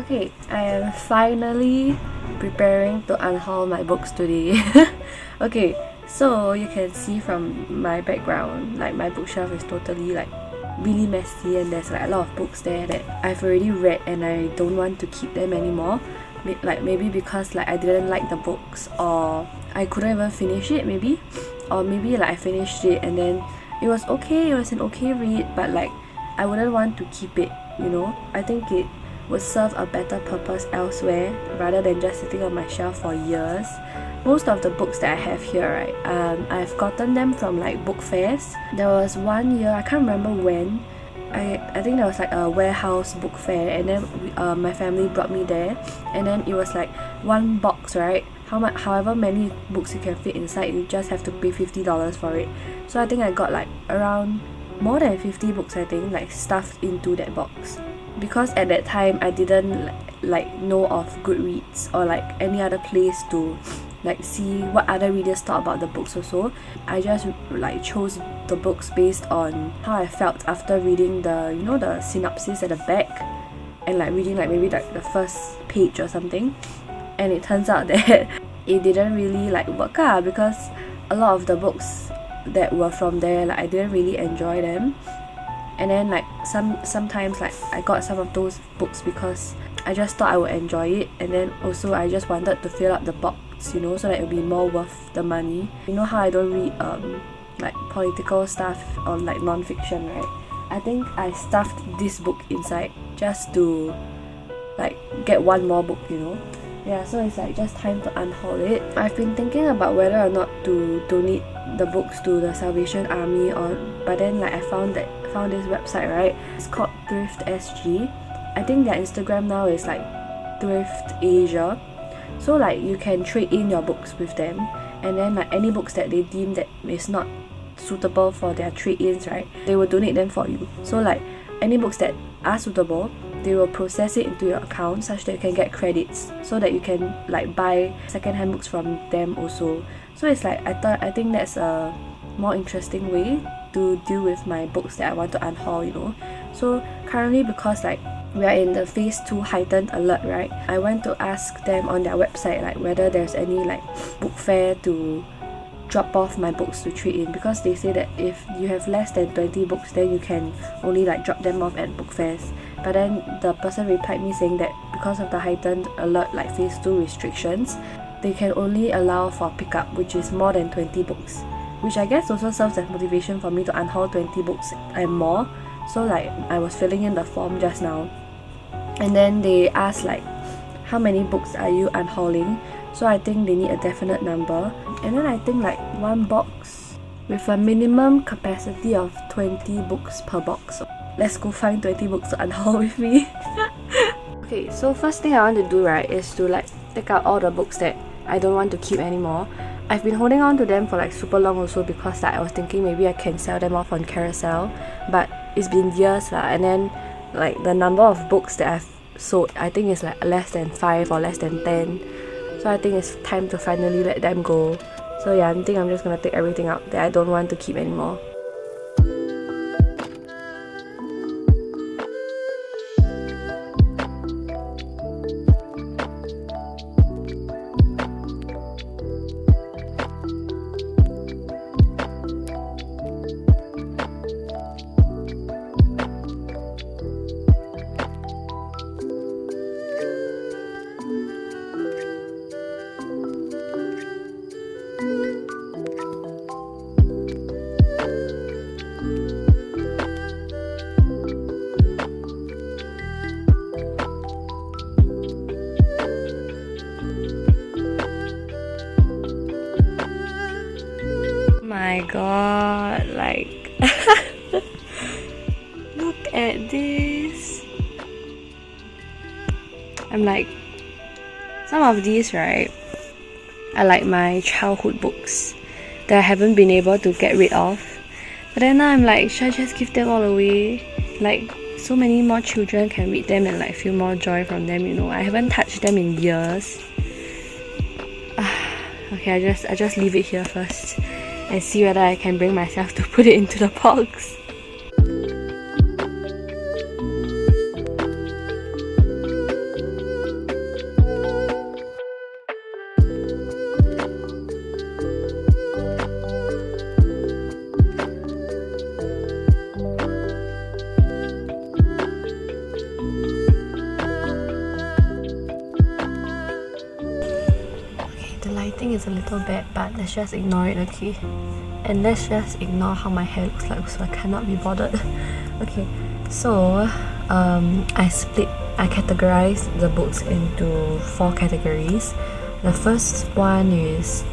Okay, I am finally preparing to unhaul my books today. Okay, so you can see from my background, like my bookshelf is totally like really messy, and there's like a lot of books there that I've already read and I don't want to keep them anymore. Like maybe because like I didn't like the books, or I couldn't even finish it maybe, or maybe like I finished it and then it was okay, it was an okay read, but like I wouldn't want to keep it, you know. I think it would serve a better purpose elsewhere rather than just sitting on my shelf for years. Most of the books that I have here, right, I've gotten them from like book fairs. There was one year, I can't remember when, I think there was like a warehouse book fair, and then my family brought me there, and then it was like one box, right? However many books you can fit inside, you just have to pay $50 for it. So I think I got like around more than 50 books, I think, like stuffed into that box. Because at that time I didn't like know of Goodreads or like any other place to like see what other readers thought about the books also. I just like chose the books based on how I felt after reading the, you know, the synopsis at the back, and like reading like maybe like the first page or something. And it turns out that it didn't really like work out, because a lot of the books that were from there, like I didn't really enjoy them. And then like sometimes like I got some of those books because I just thought I would enjoy it, and then also I just wanted to fill up the box, you know, so that it would be more worth the money. You know how I don't read like political stuff or like non-fiction, right? I think I stuffed this book inside just to like get one more book, you know. Yeah, so it's like just time to unhaul it. I've been thinking about whether or not to donate the books to the Salvation Army, but then like I found this website, right? It's called Thrift SG. I think their Instagram now is like Thrift Asia. So like you can trade in your books with them, and then like any books that they deem that is not suitable for their trade-ins, right, they will donate them for you. So like any books that are suitable, they will process it into your account such that you can get credits, so that you can like buy second-hand books from them also. So it's like I think that's a more interesting way to deal with my books that I want to unhaul, you know. So currently, because like we are in the phase 2 heightened alert, right, I went to ask them on their website like whether there's any like book fair to drop off my books to trade in, because they say that if you have less than 20 books, then you can only like drop them off at book fairs. But then the person replied me saying that because of the heightened alert, like phase 2 restrictions, they can only allow for pickup, which is more than 20 books, which I guess also serves as motivation for me to unhaul 20 books and more. So like I was filling in the form just now, and then they asked like how many books are you unhauling. So I think they need a definite number, and then I think like one box with a minimum capacity of 20 books per box. So let's go find 20 books to unhaul with me. Okay, so first thing I want to do, right, is to like take out all the books that I don't want to keep anymore. I've been holding on to them for like super long also, because like I was thinking maybe I can sell them off on Carousell, but it's been years lah, and then like the number of books that I've sold, I think is like less than 5 or less than 10. So I think it's time to finally let them go. So yeah, I think I'm just gonna take everything out that I don't want to keep anymore. My god, like look at this. I'm like, some of these, right, are like my childhood books that I haven't been able to get rid of, but then now I'm like, should I just give them all away? Like so many more children can read them and like feel more joy from them, you know. I haven't touched them in years. Okay, I just leave it here first and see whether I can bring myself to put it into the box. is a little bad, but let's just ignore it, okay? And let's just ignore how my hair looks like, so I cannot be bothered. Okay, so I categorized the books into 4 categories. The first one is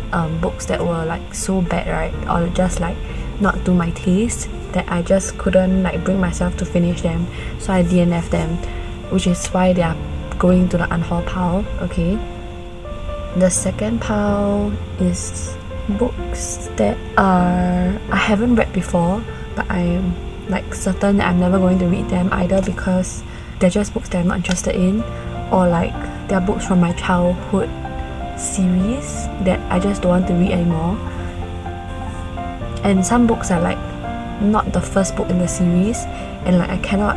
books that were like so bad, right, or just like not to my taste, that I just couldn't like bring myself to finish them, so I DNF them, which is why they are going to the unhaul pile, okay? The second pile is books that I haven't read before, but I'm like certain that I'm never going to read them, either because they're just books that I'm not interested in, or like they're books from my childhood series that I just don't want to read anymore. And some books are like not the first book in the series, and like I cannot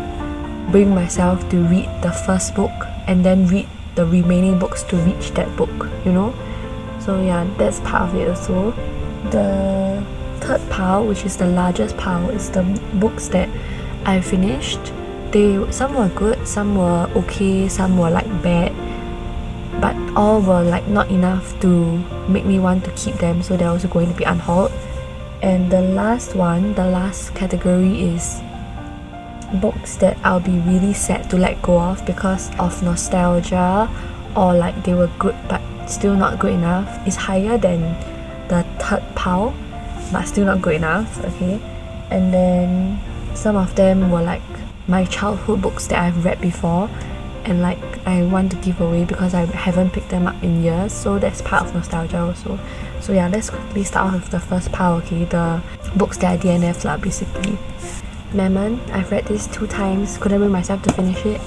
bring myself to read the first book and then read the remaining books to reach that book, you know? So yeah, that's part of it also. The third pile, which is the largest pile, is the books that I finished. Some were good, some were okay, some were like bad, but all were like not enough to make me want to keep them, so they're also going to be unhauled. And the last category is books that I'll be really sad to let go of because of nostalgia, or like they were good but still not good enough. It's higher than the third pile, but still not good enough, okay? And then some of them were like my childhood books that I've read before, and like I want to give away because I haven't picked them up in years, so that's part of nostalgia also. So yeah, let's quickly start off with the first pile, okay? The books that I DNF lah, basically. Mammon, I've read this 2 times, couldn't bring myself to finish it.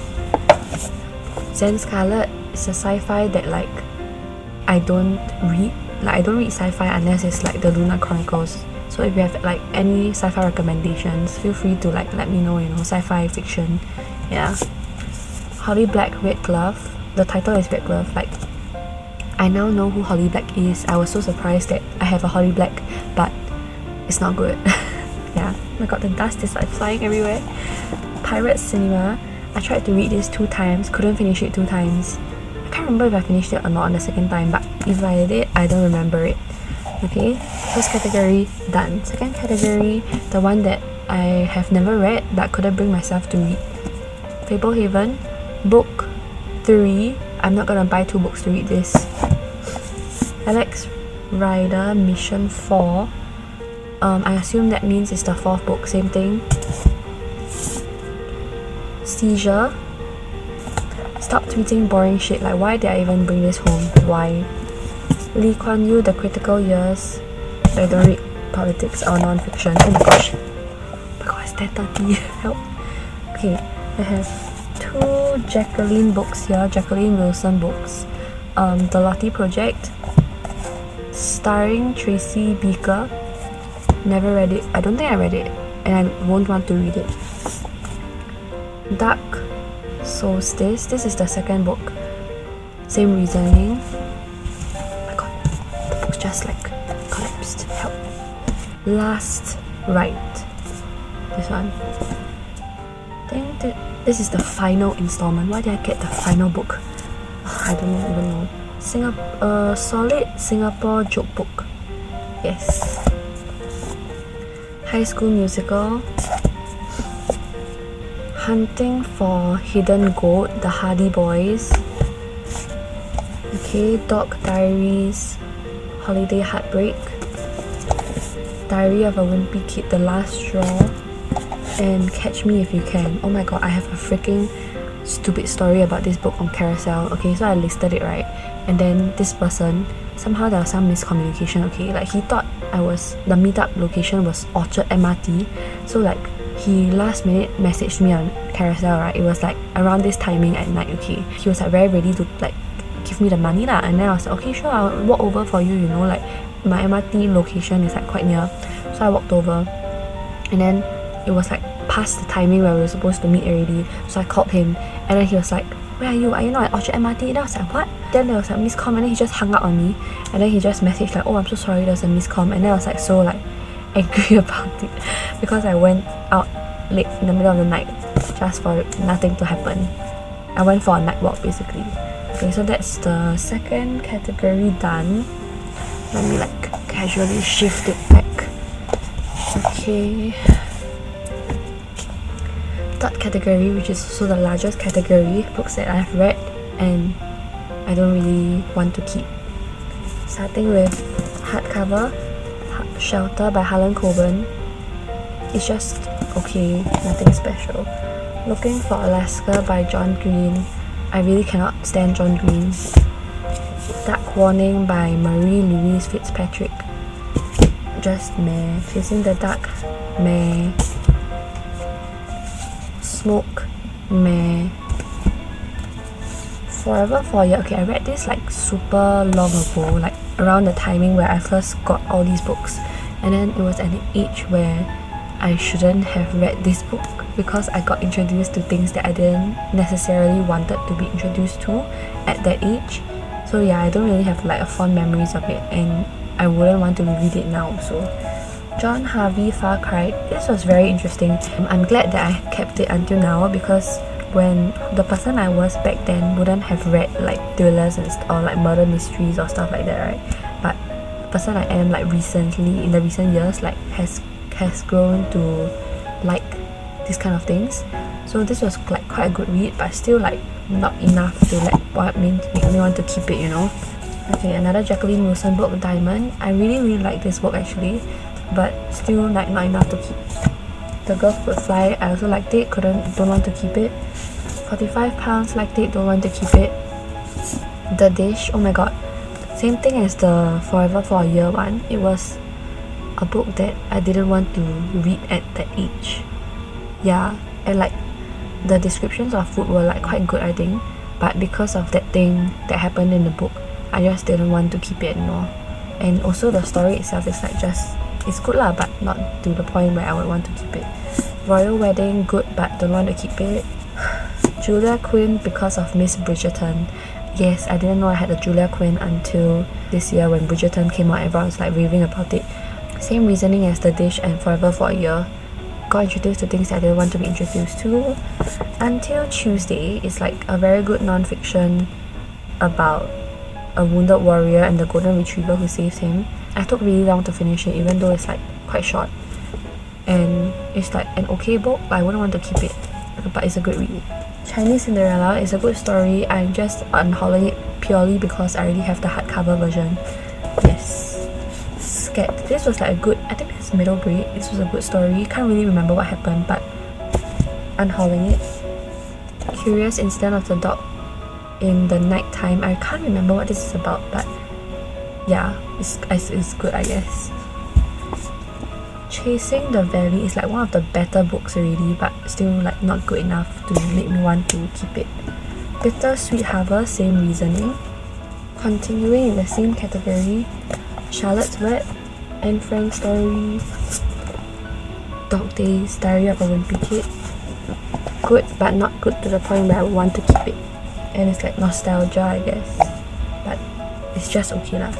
Zen Scarlet is a sci-fi that like I don't read. Like I don't read sci-fi unless it's like the Lunar Chronicles. So if you have like any sci-fi recommendations, feel free to like let me know, you know, sci-fi fiction. Yeah. Holly Black, Red Glove. The title is Red Glove. Like, I now know who Holly Black is. I was so surprised that I have a Holly Black, but it's not good. Yeah. Oh my god, the dust is like flying everywhere. Pirate Cinema. I tried to read this 2 times, couldn't finish it 2 times. I can't remember if I finished it or not on the second time, but if I did, I don't remember it. Okay, first category done. Second category, the one that I have never read but couldn't bring myself to read. Fablehaven, book 3. I'm not gonna buy 2 books to read this. Alex Rider, Mission 4. I assume that means it's the 4th book, same thing. Seizure. Stop tweeting boring shit, like why did I even bring this home? Why? Lee Kuan Yew, The Critical Years. I don't read politics or non-fiction. Oh my gosh. Oh my god, it's 10:30. Help. Okay, I have 2 Jacqueline books here, Jacqueline Wilson books. The Lottie Project, starring Tracy Beaker. Never read it. I don't think I read it, and I won't want to read it. Dark Solstice. This is the 2nd book. Same reasoning. Oh my god, the book's just like collapsed. Help. Last Rite. This one. I think this is the final installment. Why did I get the final book? I don't even know. Solid Singapore joke book. Yes. High School Musical. Hunting for Hidden Gold, The Hardy Boys. Okay, Dog Diaries, Holiday Heartbreak, Diary of a Wimpy Kid, The Last Straw, and Catch Me If You Can. Oh my god, I have a freaking stupid story about this book on Carousell. Okay, so I listed it, right? And then this person, somehow there was some miscommunication, okay? Like he thought the meetup location was Orchard MRT. So like he last minute messaged me on Carousell, right? It was like around this timing at night, okay? He was like very ready to like give me the money lah, and then I was like, okay, sure, I'll walk over for you, you know, like my MRT location is like quite near. So I walked over, and then it was like past the timing where we were supposed to meet already. So I called him, and then he was like, where are you? Are you not at Orchard MRT? And I was like, what? Then there was a miscomm, and then he just hung up on me, and then he just messaged like, oh, I'm so sorry, there's a miscomm. And then I was like so like angry about it because I went out late in the middle of the night just for nothing to happen. I went for a night walk basically. Okay, so that's the 2nd category done. Let me like casually shift it back. Okay. Third category, which is also the largest category, books that I've read and I don't really want to keep. Starting with hardcover, Shelter by Harlan Coben. It's just okay, nothing special. Looking for Alaska by John Green. I really cannot stand John Green. Dark Warning by Marie-Louise Fitzpatrick. Just meh. Chasing the Dark, meh. Smoke, meh. Forever for You. Okay, I read this like super long ago, like around the timing where I first got all these books, and then it was at an age where I shouldn't have read this book because I got introduced to things that I didn't necessarily wanted to be introduced to at that age. So yeah, I don't really have like a fond memories of it, and I wouldn't want to reread it now. So John Harvey, Far Cry. This was very interesting. I'm glad that I kept it until now because when the person I was back then wouldn't have read like thrillers and or like murder mysteries or stuff like that, right? But the person I am like recently, in the recent years, like has grown to like these kind of things. So this was like quite a good read, but still like not enough to make me want to keep it, you know. Okay, another Jacqueline Wilson book, Diamond. I really like this book actually, but still like not enough to keep. The Girl Who Could Fly, I also liked it, don't want to keep it. 45 pounds, liked it, don't want to keep it. The Dish, oh my god, same thing as the Forever for a Year one. It was a book that I didn't want to read at that age. Yeah, and like the descriptions of food were like quite good, I think, but because of that thing that happened in the book, I just didn't want to keep it anymore. And also the story itself is like it's good lah, but not to the point where I would want to keep it. Royal Wedding, good, but don't want to keep it. Julia Quinn, because of Miss Bridgerton. Yes, I didn't know I had a Julia Quinn until this year when Bridgerton came out. Everyone was like raving about it. Same reasoning as The Dish and Forever for a Year. Got introduced to things I didn't want to be introduced to. Until Tuesday is like a very good non-fiction about a wounded warrior and the golden retriever who saves him. I took really long to finish it, even though it's like quite short, and it's like an okay book, but I wouldn't want to keep it, but it's a good read. Chinese Cinderella is a good story. I'm just unhauling it purely because I already have the hardcover version. Yes. Scared. This was like a good, I think it's middle grade. This was a good story. Can't really remember what happened, but unhauling it. Curious Incident of the Dog in the Night Time. I can't remember what this is about, but yeah, it's good, I guess. Chasing the Valley is like one of the better books already, but still like not good enough to make me want to keep it. Bittersweet Harvest, same reasoning. Continuing in the same category, Charlotte's Web, Anne Frank story, Dog Days, Diary of a Wimpy Kid. Good, but not good to the point where I would want to keep it. And it's like nostalgia, I guess, but it's just okay lah.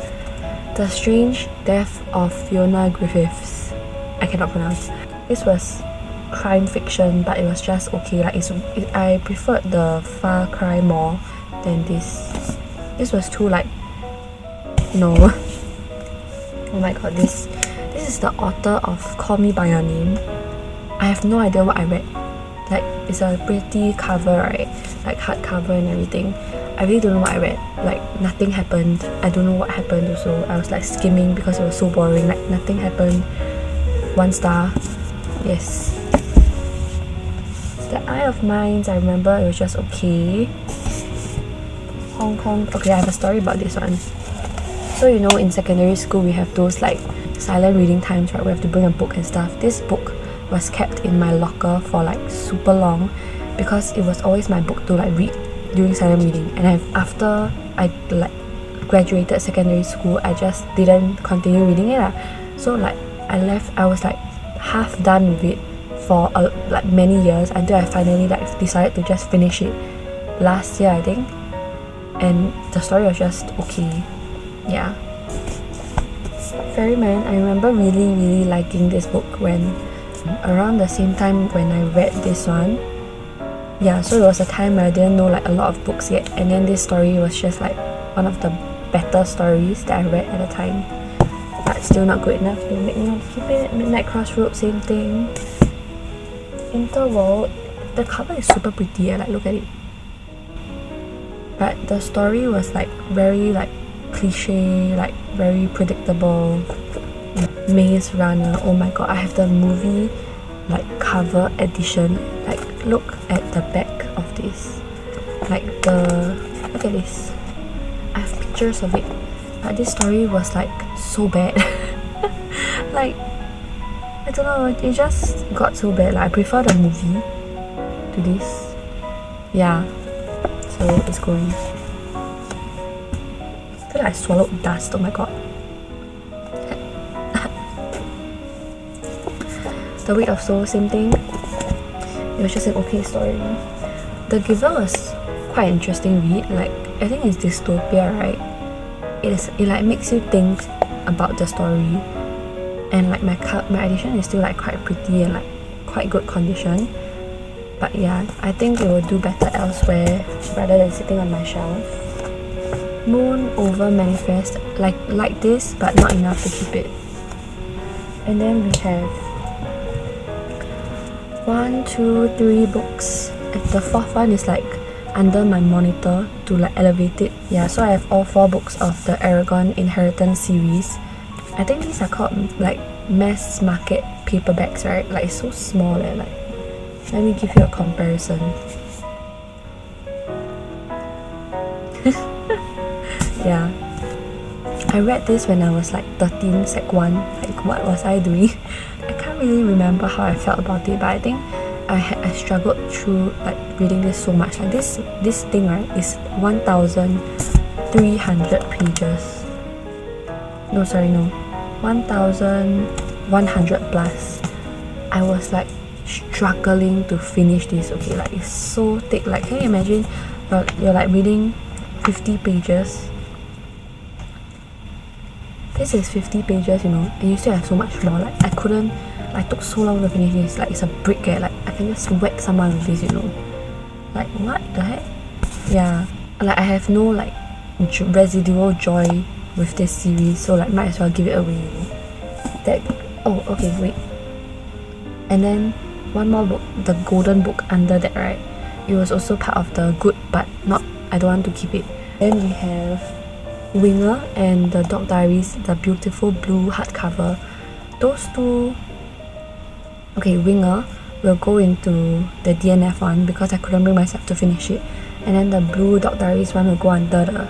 The Strange Death of Fiona Griffiths. I cannot pronounce. This was crime fiction, but it was just okay. Like I preferred the Far Cry more than this. This was too like no. Oh my god, this is the author of Call Me by Your Name. I have no idea what I read. Like it's a pretty cover, right? Like hardcover and everything. I really don't know what I read. Like nothing happened. I don't know what happened also. I was like skimming because it was so boring. Like nothing happened. 1 star. Yes. The Eye of Mines, I remember it was just okay. Hong Kong. Okay, I have a story about this one. So you know in secondary school we have those like silent reading times, right? We have to bring a book and stuff. This book was kept in my locker for like super long because it was always my book to like read during silent reading. And after I like graduated secondary school, I just didn't continue reading it lah. So like I was like half done with it for like many years until I finally like decided to just finish it last year, I think. And the story was just okay. Yeah. Ferryman, I remember really liking this book when around the same time when I read this one. Yeah, so it was a time where I didn't know like a lot of books yet, and then this story was just like one of the better stories that I read at the time, but still not good enough to make me want to keep it. Midnight Crossroads, same thing. Interworld, the cover is super pretty, like look at it. But the story was like very like cliche, like very predictable. Maze Runner, oh my god, I have the movie like cover edition. Like look at the back of this. Like look at this. I have pictures of it. But this story was like so bad. Like I don't know, it just got so bad. Like I prefer the movie to this. Yeah. So it's going. I feel like I swallowed dust, oh my god. The Weight of Soul, same thing. It was just an okay story. The Giver was quite interesting read. Like I think it's dystopia, right? It like makes you think about the story, and like my edition is still like quite pretty and like quite good condition. But yeah, I think it will do better elsewhere rather than sitting on my shelf. Moon Over Manifest, like this, but not enough to keep it. And then we have 1, 2, 3 books. The fourth one is like under my monitor to like elevate it. Yeah, so I have all 4 books of the Aragon Inheritance series. I think these are called like mass market paperbacks, right? Like it's so small and like, let me give you a comparison. Yeah, I read this when I was like 13, sec 1. Like what was I doing? I can't really remember how I felt about it, but I think I struggled through like reading this so much. Like this thing, right, is 1,300 pages. No, sorry, no, 1,100 plus. I was like struggling to finish this. Okay, like it's so thick. Like can you imagine you're like reading 50 pages. This is 50 pages, you know, and you still have so much more. Like I took so long to finish this. Like it's a brick, like I can just whack someone with this, you know. Like what the heck? Yeah, like I have no like residual joy with this series, so like might as well give it away, you know. That, oh okay, wait. And then one more book, the golden book under that, right? It was also part of the good, but not, I don't want to keep it. Then we have Winger and the Dog Diaries, the beautiful blue hardcover. Those two, okay, Winger will go into the DNF one because I couldn't bring myself to finish it, and then the blue Dog Diaries one will go under the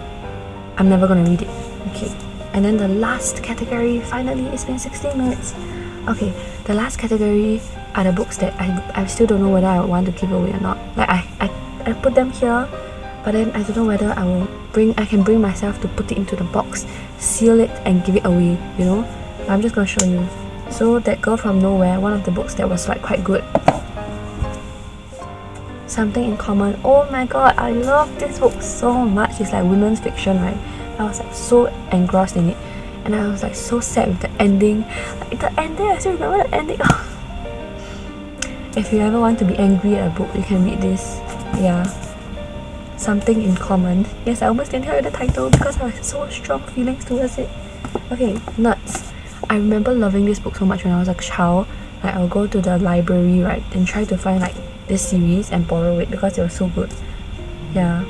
I'm never gonna read it. Okay, and then the last category, finally, it's been 16 minutes. Okay, the last category are the books that I still don't know whether I want to give away or not. Like I put them here, but then I don't know whether I can bring myself to put it into the box, seal it and give it away, you know. I'm just gonna show you. So That Girl from Nowhere, one of the books that was like quite good. Something in Common, oh my god, I love this book so much. It's like women's fiction, right? I was like so engrossed in it, and I was like so sad with the ending. Like the ending, I still remember the ending. If you ever want to be angry at a book, you can read this. Yeah, Something in Common. Yes, I almost didn't hear the title because I have so strong feelings towards it. Okay, Nuts. I remember loving this book so much when I was a child. Like I'll go to the library, right, and try to find like this series and borrow it because it was so good. Yeah.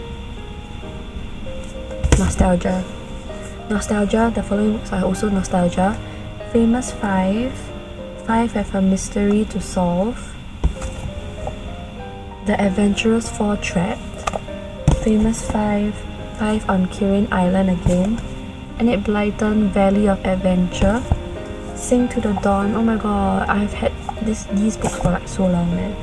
Nostalgia. The following books are also nostalgia. Famous Five. Five Have a Mystery to Solve. The Adventurous Four Trapped. Famous Five. Five on Kirin Island Again. Enid Blyton, Valley of Adventure. Sing to the Dawn. Oh my god, I've had these books for like so long, man.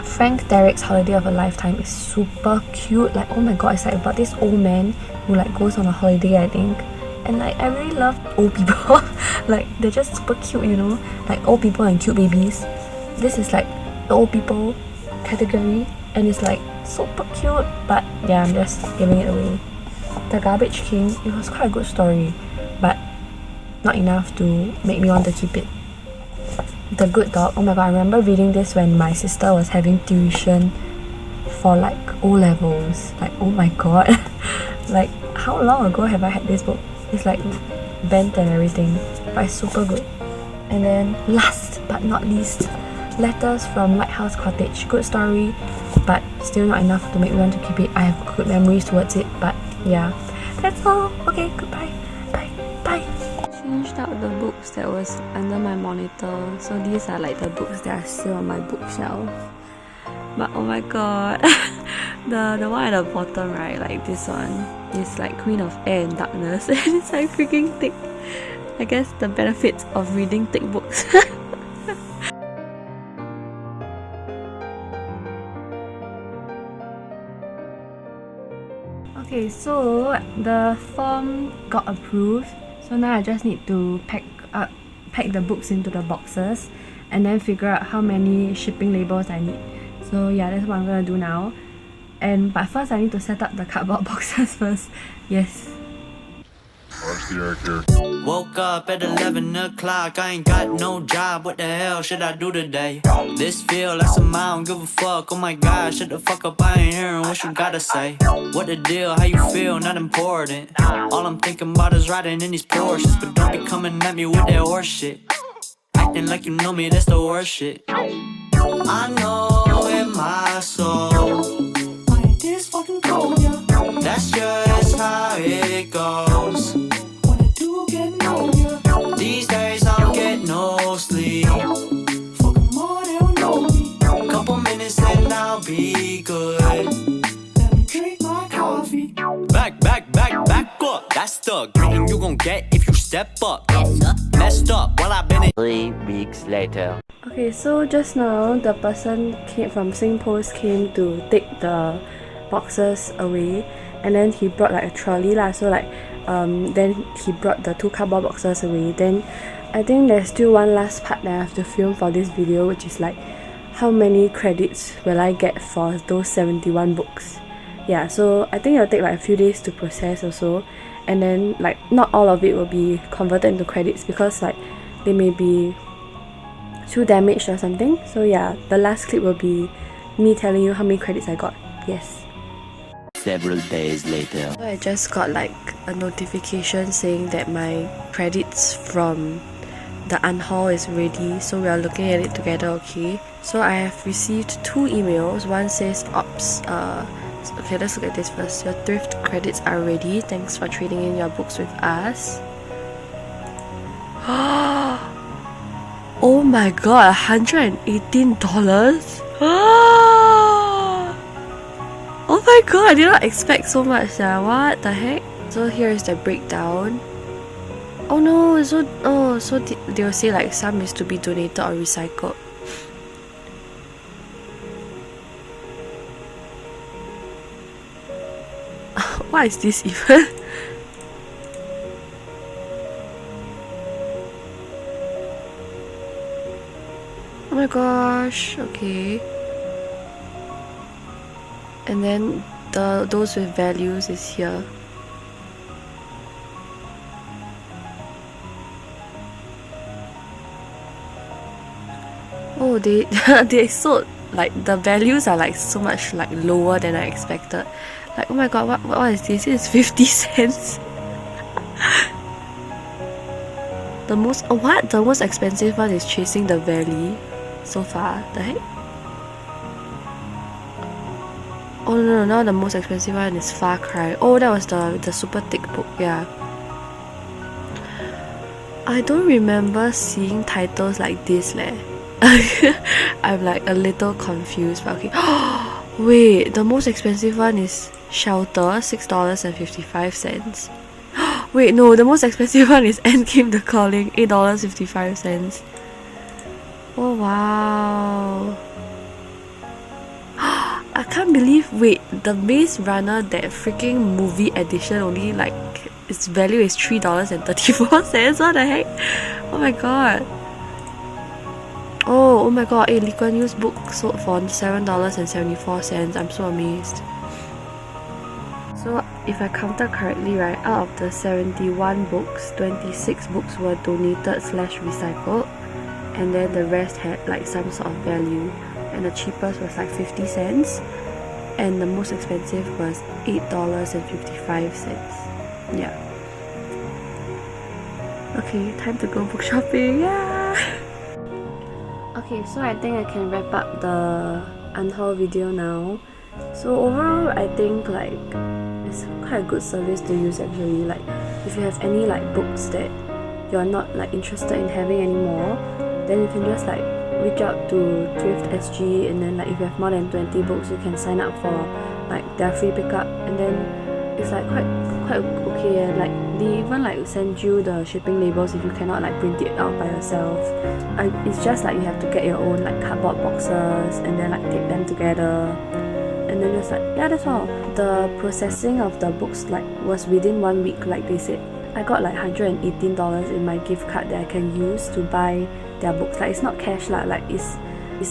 Frank Derek's Holiday of a Lifetime is super cute. Like oh my god, it's like about this old man who like goes on a holiday, I think. And like I really love old people. Like they're just super cute, you know. Like old people and cute babies. This is like the old people category, and it's like super cute. But yeah, I'm just giving it away. The Garbage King, it was quite a good story, but not enough to make me want to keep it. The Good Dog, oh my god, I remember reading this when my sister was having tuition for like O-levels. Like oh my god. Like, how long ago have I had this book? It's like bent and everything, but it's super good. And then last but not least, Letters from Lighthouse Cottage. Good story, but still not enough to make me want to keep it. I have good memories towards it, but yeah. That's all. Okay, goodbye. Bye. Bye. Changed out the books that was under my monitor. So these are like the books that are still on my bookshelf. But oh my god. the one at the bottom, right, like this one, is like Queen of Air and Darkness and it's like freaking thick. I guess the benefits of reading thick books. Okay, so the form got approved. So now I just need to pack the books into the boxes and then figure out how many shipping labels I need. So yeah, that's what I'm gonna do now. But first I need to set up the cardboard boxes first. Yes. Woke up at 11 o'clock, I ain't got no job, what the hell should I do today? This feel like some I don't give a fuck, oh my god, shut the fuck up, I ain't hearing what you gotta say. What the deal, how you feel, not important. All I'm thinking about is riding in these Porsches, but don't be coming at me with that horse shit. Acting like you know me, that's the worst shit. I know in my soul, I ain't this fucking cold, yeah. That's just how it goes. These days I'll get no sleep. Fuck 'em all, they don't know me. Couple minutes and I'll be good. Let me drink my coffee. Back up. That's the greeting you gon' get if you step up. Messed up while I've been in 3 weeks later. Okay, so just now the person from SingPost came to take the boxes away, and then he brought like a trolley lah. So like then he brought the 2 cardboard boxes away. Then I think there's still one last part that I have to film for this video, which is like how many credits will I get for those 71 books. Yeah, so I think it'll take like a few days to process also, and then like not all of it will be converted into credits because like they may be too damaged or something. So yeah, the last clip will be me telling you how many credits I got. Yes. Several days later. So I just got like a notification saying that my credits from the unhaul is ready, so we are looking at it together. Okay, so I have received 2 emails. One says ops, okay, let's look at this first. Your thrift credits are ready, thanks for trading in your books with us. Oh my god, $118. Oh my god, I did not expect so much. What the heck? So here is the breakdown. Oh no, so they will say like some is to be donated or recycled. What is this even? Oh my gosh, okay. And then those with values is here. Oh, they sold like the values are like so much like lower than I expected. Like oh my god, what is this? It's 50 cents. The most expensive one is Chasing the Valley so far. The heck? Oh no, now the most expensive one is Far Cry. Oh, that was the super thick book, yeah. I don't remember seeing titles like this leh. I'm like a little confused, but okay. Wait, the most expensive one is Shelter, $6.55. Wait, no, the most expensive one is End Came the Calling, $8.55. Oh wow. I can't believe, wait, the Maze Runner, that freaking movie edition only like, its value is $3.34. What the heck? Oh my god. Oh my god, Lee Kuan Yew's book sold for $7.74. I'm so amazed. So if I counted correctly, right, out of the 71 books, 26 books were donated / recycled, and then the rest had like some sort of value, and the cheapest was like 50 cents. and the most expensive was $8.55. Yeah. Okay, time to go book shopping. Yeah. Okay, so I think I can wrap up the unhaul video now. So overall, I think like it's quite a good service to use actually. Like if you have any like books that you're not like interested in having anymore, then you can just like reach out to Thrift SG, and then like if you have more than 20 books, you can sign up for like their free pickup, and then it's like quite okay, and like they even like send you the shipping labels if you cannot like print it out by yourself. It's just like you have to get your own like cardboard boxes and then like tape them together, and then just like yeah, that's all. The processing of the books like was within 1 week, like they said. I got like $118 in my gift card that I can use to buy their books. Like it's not cash lah, like it's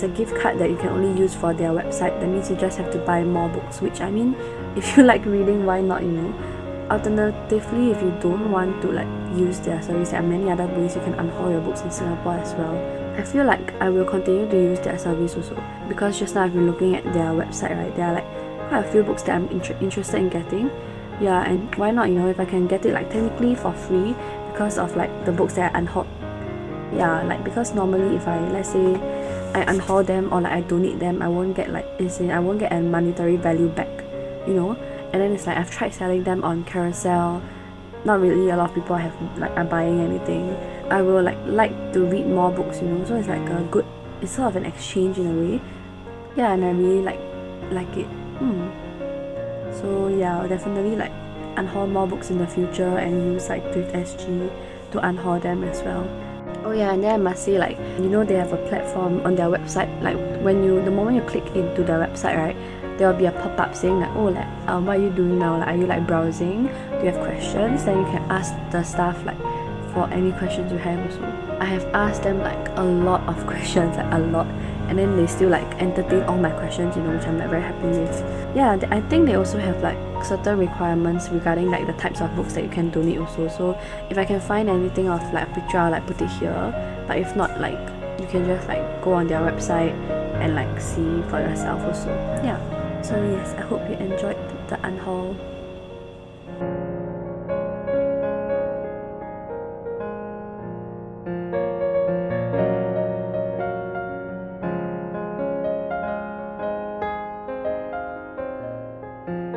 a gift card that you can only use for their website. That means you just have to buy more books, which I mean, if you like reading, why not, you know? Alternatively, if you don't want to like use their service, there are many other ways you can unhaul your books in Singapore as well. I feel like I will continue to use their service also, because just now I've been looking at their website, right? There are like quite a few books that I'm interested in getting. Yeah, and why not, you know, if I can get it like technically for free because of like the books that I unhauled. Yeah, like because normally if I, let's say I unhaul them or like I donate them, I won't get like, I won't get a monetary value back, you know. And then it's like I've tried selling them on Carousell. Not really a lot of people are buying anything. I will like to read more books, you know, so it's like a good, it's sort of an exchange in a way. Yeah, and I really like it. So yeah, I'll definitely like unhaul more books in the future and use like Thrift SG to unhaul them as well. Oh yeah, and then I must say, like, you know, they have a platform on their website. Like the moment you click into their website, right, there will be a pop-up saying like, oh, like what are you doing now? Like, are you like browsing? Do you have questions? Then you can ask the staff like for any questions you have also. I have asked them like a lot of questions, like a lot, and then they still like entertain all my questions, you know, which I'm like very happy with. Yeah, I think they also have like certain requirements regarding like the types of books that you can donate also. So if I can find anything of like a picture, I'll like put it here. But if not, like you can just like go on their website and like see for yourself also. Yeah. So yes, I hope you enjoyed the unhaul.